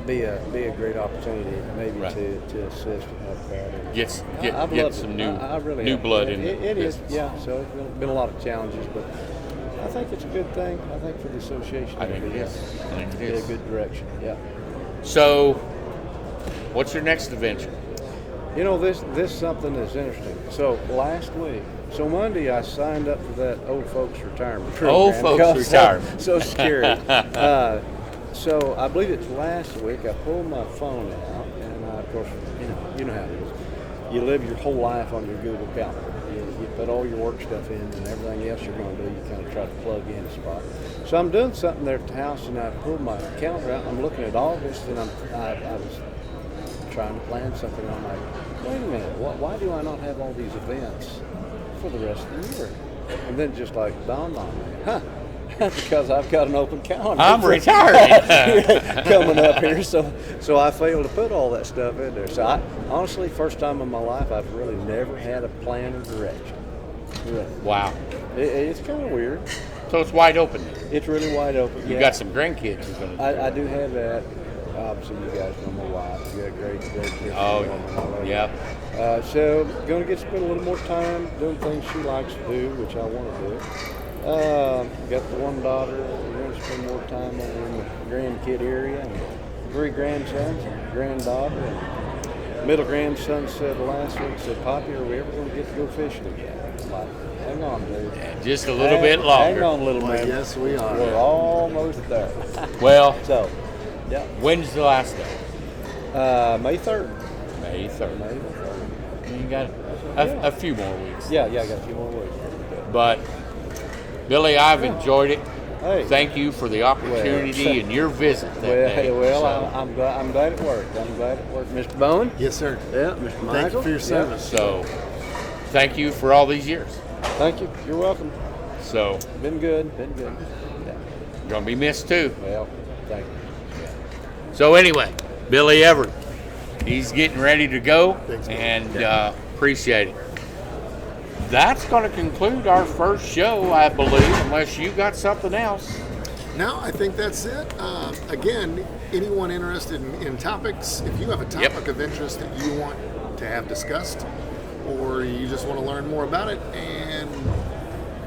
G: be a great opportunity maybe to assist and help that.
A: Get some new blood in
G: it. It is,
A: business.
G: yeah. So it's been a lot of challenges, but I think it's a good thing. I think for the association,
A: I think it is. I think it
G: It's
A: is.
G: a good direction. Yeah.
A: So, what's your next adventure?
G: This is something that's interesting. So last week, Monday, I signed up for that old folks retirement program.
A: Old folks retirement.
G: Social Security. So I believe it's last week. I pulled my phone out, and of course, you know how it is. You live your whole life on your Google Calendar. You put all your work stuff in, and everything else you're going to do, you kind of try to plug in a spot. So I'm doing something there at the house, and I pulled my calendar out. And I'm looking at August, and I was trying to plan something. I'm like, wait a minute, why do I not have all these events for the rest of the year? And then just like dawned on me, because I've got an open calendar.
A: I'm retiring.
G: coming up here, so I failed to put all that stuff in there. So I honestly, first time in my life, I've really never had a plan or direction. Really.
A: Wow.
G: It's kind of weird.
A: So it's wide open.
G: It's really wide open.
A: You got some grandkids who's going to
G: I do have that. Obviously, you guys know my wife. You got great kids.
A: Oh, yeah.
G: So, going to get to spend a little more time doing things she likes to do, which I want to do. Got the one daughter. We're going to spend more time over in the grandkid area. And 3 grandsons and a granddaughter. And middle grandson said last week, said, "Poppy, are we ever going to get to go fishing again?" I'm like, hang on, dude.
A: Yeah, just a little bit longer.
G: Hang on, little man.
B: Yes, we are.
G: We're almost there.
A: Well,
G: So, yeah.
A: when's the last day?
G: May 3rd.
A: May 3rd.
G: May the 3rd.
A: You got a few more weeks.
G: Yeah, I got a few more weeks.
A: But, Billy, I've enjoyed it.
G: Hey.
A: Thank you for the opportunity and your visit that day.
G: I'm glad it worked. I'm glad it worked. Mr. Bowen?
B: Yes, sir.
G: Yeah, Mr. Michael?
B: Thank you for your service.
A: So, thank you for all these years.
G: Thank you. You're welcome.
A: So,
G: Been good. Yeah.
A: you're going to be missed too.
G: Well, thank you.
A: So, anyway, Billy Everett, he's getting ready to go.
B: Thanks, man.
A: And appreciate it. That's going to conclude our first show, I believe, unless you got something else.
B: No, I think that's it. Again, anyone interested in topics, if you have a topic of interest that you want to have discussed, or you just want to learn more about it, and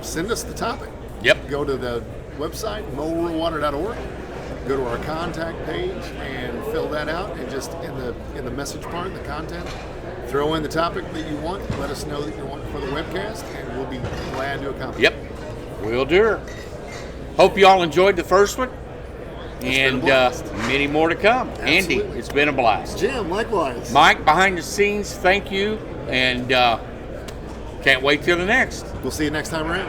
B: send us the topic.
A: Yep.
B: Go to the website, MRWA.org, go to our contact page and fill that out, and just in the message part, the content, throw in the topic that you want, let us know that you want for the webcast, and we'll be glad to accomplish.
A: Yep. We'll do her. Hope you all enjoyed the first one. And many more to come.
B: Absolutely.
A: Andy, it's been a blast.
B: Jim, likewise.
A: Mike, behind the scenes, thank you. And can't wait till the next.
B: We'll see you next time around.